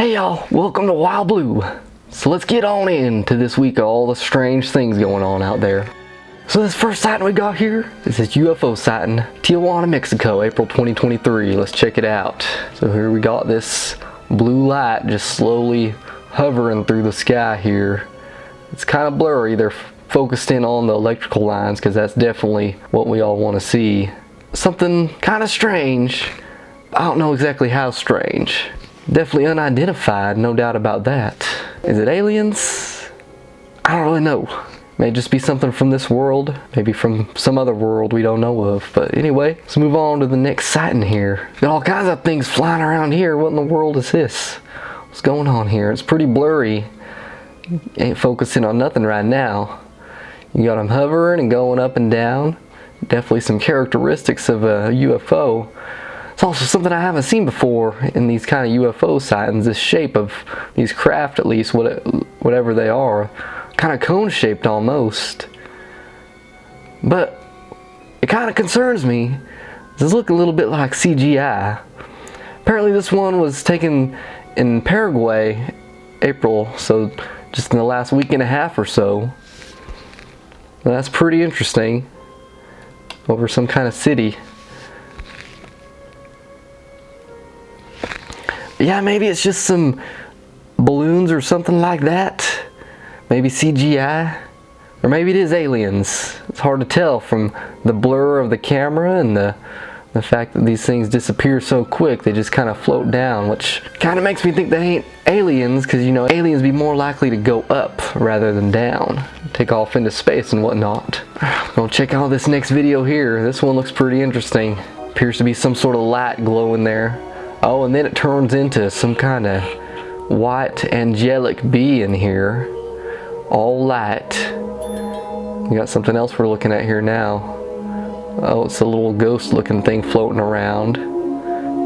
Hey y'all, welcome to Wild Blue. So let's get on into this week of all the strange things going on out there. So this first sighting we got here is this UFO sighting, Tijuana, Mexico, April 2023. Let's check it out. So here we got this blue light just slowly hovering through the sky here. It's kind of blurry. They're focused in on the electrical lines because that's definitely what we all want to see. Something kind of strange. I don't know exactly how strange. Definitely unidentified, no doubt about that. Is it aliens? I don't really know. May just be something from this world, maybe from some other world we don't know of. But anyway, let's move on to the next sighting here. Got all kinds of things flying around here. What in the world is this? What's going on here? It's pretty blurry. Ain't focusing on nothing right now. You got them hovering and going up and down. Definitely some characteristics of a UFO. It's also something I haven't seen before in these kind of UFO sightings. This shape of these craft, at least whatever they are, kind of cone shaped almost. But it kind of concerns me. This look a little bit like CGI. Apparently this one was taken in Paraguay, April, so just in the last week and a half or so. That's pretty interesting. Over some kind of city. Yeah, maybe it's just some balloons or something like that. Maybe CGI. Or maybe it is aliens. It's hard to tell from the blur of the camera and the fact that these things disappear so quick. They just kind of float down, which kind of makes me think they ain't aliens, because you know aliens be more likely to go up rather than down. Take off into space and whatnot. Gonna check out this next video here. This one looks pretty interesting. Appears to be some sort of light glowing there. Oh, and then it turns into some kind of white angelic being here. All light. We got something else we're looking at here now. Oh, it's a little ghost looking thing floating around.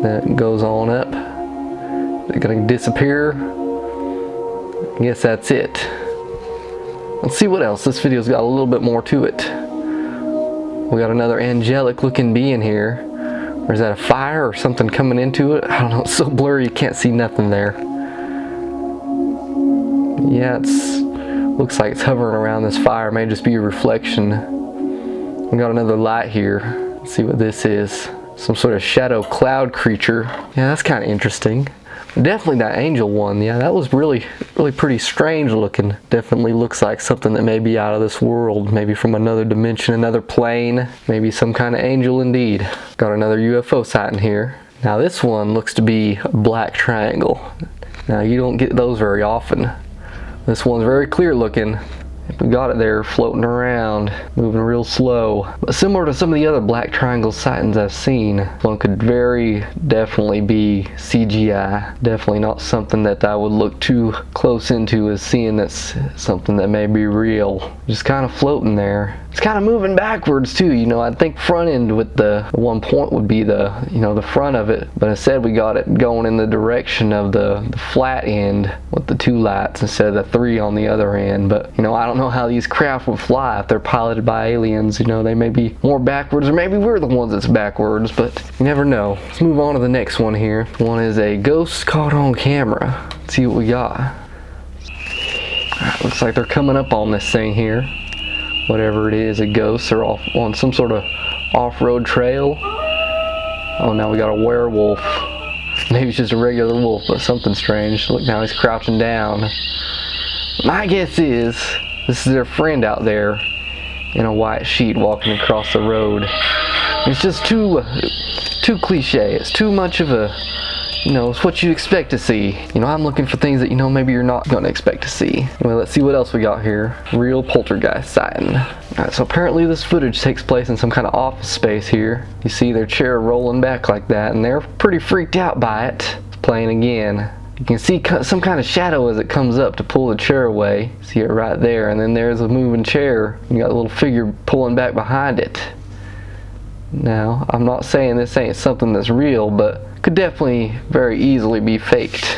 That goes on up. They're gonna disappear. I guess that's it. Let's see what else. This video's got a little bit more to it. We got another angelic looking being here. Or is that a fire or something coming into it? I don't know, it's so blurry you can't see nothing there. Yeah, looks like it's hovering around this fire. It may just be a reflection. We got another light here. Let's see what this is. Some sort of shadow cloud creature. Yeah, that's kind of interesting. Definitely that angel one. Yeah, that was really pretty strange looking. Definitely looks like something that may be out of this world. Maybe from another dimension, another plane. Maybe some kind of angel indeed. Got another UFO sighting here. Now this one looks to be a black triangle. Now you don't get those very often. This one's very clear looking. We got it there floating around, moving real slow. But similar to some of the other black triangle sightings I've seen, one could very definitely be CGI. Definitely not something that I would look too close into as seeing that's something that may be real. Just kind of floating there. It's kind of moving backwards too, you know. I think front end with the one point would be the front of it, but instead we got it going in the direction of the flat end with the two lights instead of the three on the other end. But you know, I don't know how these craft would fly if they're piloted by aliens. You know, they may be more backwards, or maybe we're the ones that's backwards, but you never know. Let's move on to the next one here. One is a ghost caught on camera. Let's see what we got. Alright, looks like they're coming up on this thing here. Whatever it is, a ghost, or off on some sort of off-road trail. Oh, now we got a werewolf. Maybe it's just a regular wolf, but something strange. Look, now he's crouching down. My guess is this is their friend out there in a white sheet walking across the road. It's just too cliche. It's too much of a, it's what you expect to see. I'm looking for things that, maybe you're not going to expect to see. Well, let's see what else we got here. Real poltergeist sighting. Alright, so apparently this footage takes place in some kind of office space here. You see their chair rolling back like that, and they're pretty freaked out by it. It's playing again. You can see some kind of shadow as it comes up to pull the chair away. See it right there, and then there's a moving chair. You got a little figure pulling back behind it. Now, I'm not saying this ain't something that's real, but could definitely very easily be faked.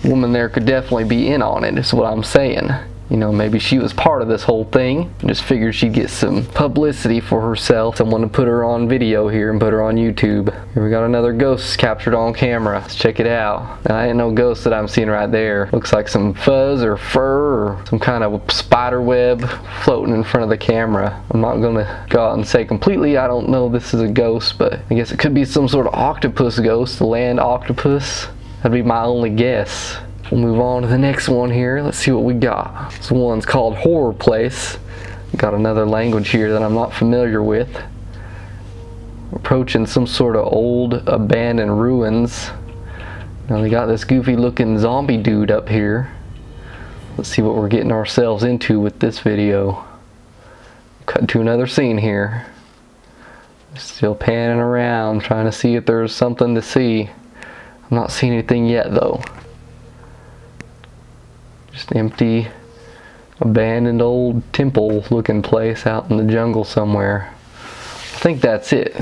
Woman there could definitely be in on it, is what I'm saying. You know, maybe she was part of this whole thing. Just figured she'd get some publicity for herself. Someone to put her on video here and put her on YouTube. Here we got another ghost captured on camera. Let's check it out. Now, I ain't no ghost that I'm seeing right there. Looks like some fuzz or fur or some kind of spider web floating in front of the camera. I'm not gonna go out and say completely I don't know this is a ghost, but I guess it could be some sort of octopus ghost, the land octopus. That'd be my only guess. We'll move on to the next one here. Let's see what we got. This one's called Horror Place. Got another language here that I'm not familiar with. Approaching some sort of old abandoned ruins. Now they got this goofy looking zombie dude up here. Let's see what we're getting ourselves into with this video. Cut to another scene here. Still panning around trying to see if there's something to see. I'm not seeing anything yet though. Just empty, abandoned old temple looking place out in the jungle somewhere. I think that's it.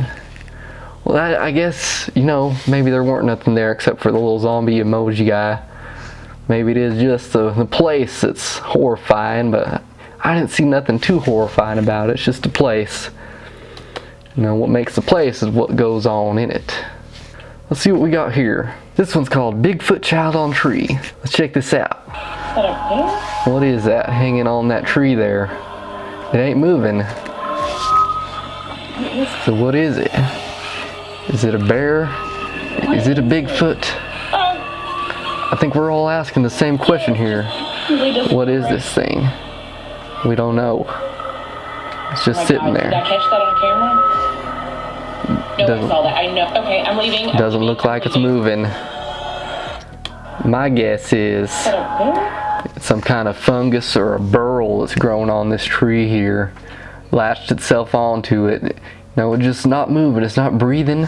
Well, I guess, you know, maybe there weren't nothing there except for the little zombie emoji guy. Maybe it is just the place that's horrifying, but I didn't see nothing too horrifying about it. It's just a place. You know, what makes the place is what goes on in it. Let's see what we got here. This one's called Bigfoot Child on Tree. Let's check this out. Is that a bear? What is that hanging on that tree there? It ain't moving. So what is it? Is it a bear? Is it a Bigfoot? I think we're all asking the same question here. What is this thing? We don't know. It's just sitting there. Did I catch that on camera? No, I saw that. I know. Okay, I'm leaving. Doesn't look like it's moving. My guess is it's some kind of fungus or a burl that's grown on this tree here. Latched itself onto it. No, it's just not moving. It's not breathing.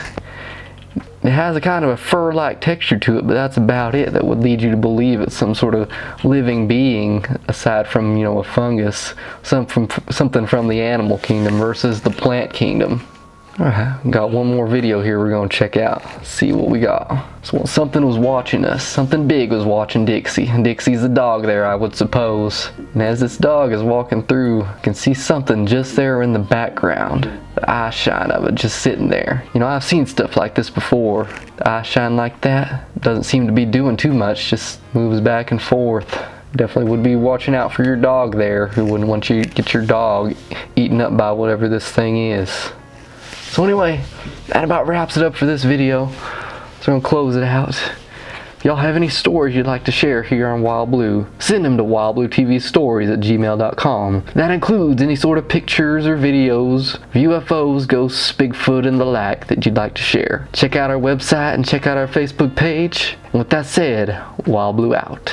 It has a kind of a fur-like texture to it, but that's about it. That would lead you to believe it's some sort of living being, aside from, you know, a fungus, something from the animal kingdom versus the plant kingdom. Alright, got one more video here we're going to check out. See what we got. So something was watching us. Something big was watching Dixie. And Dixie's the dog there, I would suppose. And as this dog is walking through, you can see something just there in the background. The eye shine of it just sitting there. You know, I've seen stuff like this before. The eye shine like that doesn't seem to be doing too much, just moves back and forth. Definitely would be watching out for your dog there, who wouldn't want you to get your dog eaten up by whatever this thing is. So anyway, that about wraps it up for this video. So I'm gonna close it out. If y'all have any stories you'd like to share here on Wild Blue, send them to wildbluetvstories@gmail.com. That includes any sort of pictures or videos of UFOs, ghosts, Bigfoot, and the like that you'd like to share. Check out our website and check out our Facebook page. And with that said, Wild Blue out.